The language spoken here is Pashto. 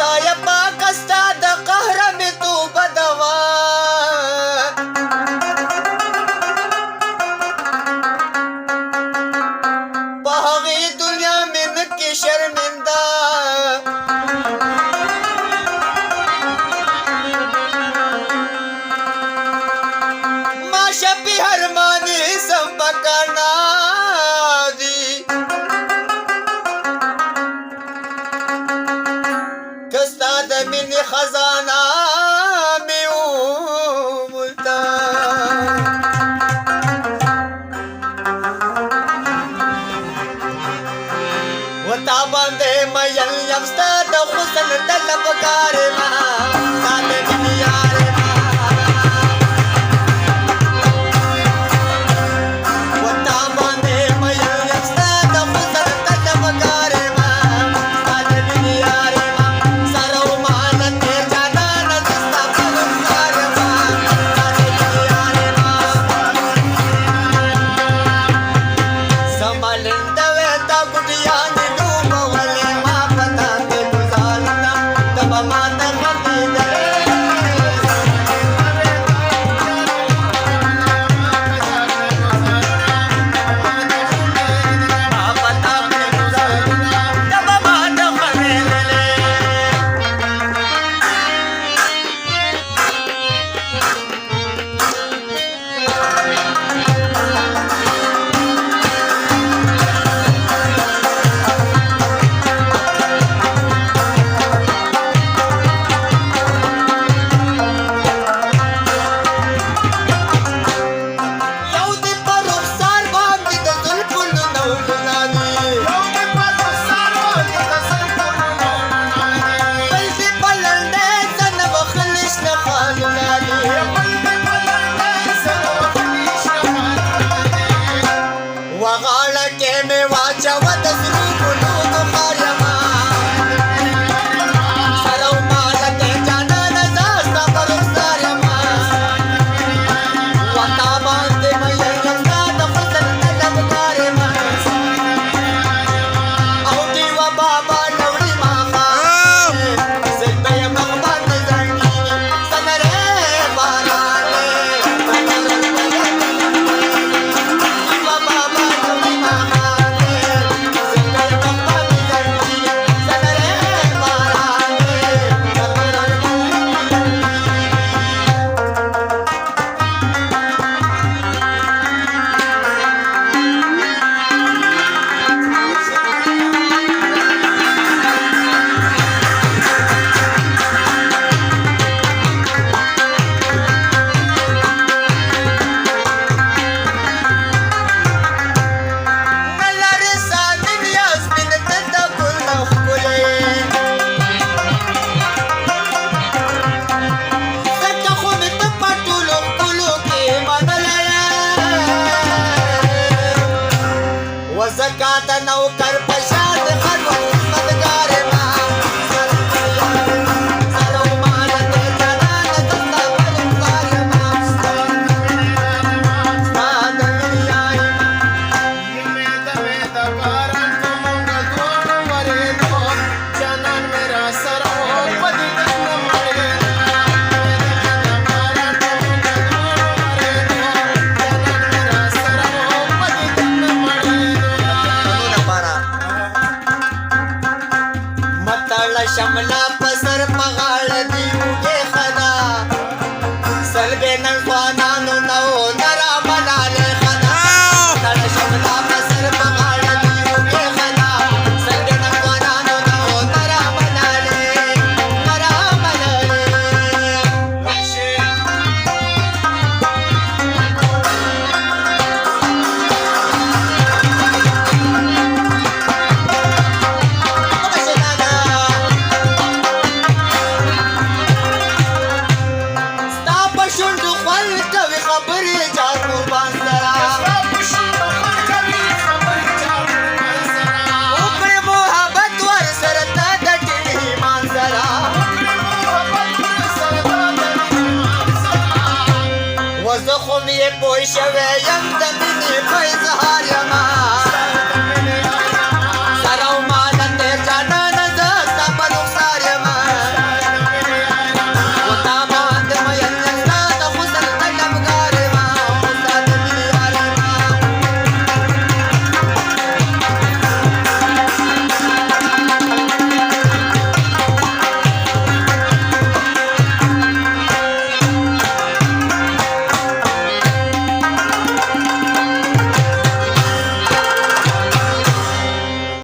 خدای پاک ستا د قهر مې توبه دوا په هغې دنیا مې نه کې شرمنده ما شپې هرمانې سم پکانا من خزانہ میں اومتا وطا باندے میل یمستا دا خسن طلب کارما سادے دنیا وغاړه کې مې واچوه د سرو ګلونو خارما سره وماله کې جانانه زه ستا په رخسار یمه وطا باندې میین یم ستا د حسن طلبګار یمه او ډیوه بابا نوړي ماښام زه به یم مخ باندې زنګېږي سنرې باران زکات نوکر پشاد خلوت مدگار ما سرو مالت جنان دستا پلنگار ما ستاد دنیای ما امید کاران کمونگا دوڑ ورے دو جنان میرا سرو پدی دن مڑے شملا پسر پغاړ دی وګه خدا سلبه نن خوانانو نو نرا ملاله خدا تړ شملا پسر پغاړ دی وګه خدا سلبه نن خوانانو نو نرا ملاله زه خو مې پوه شوی یم د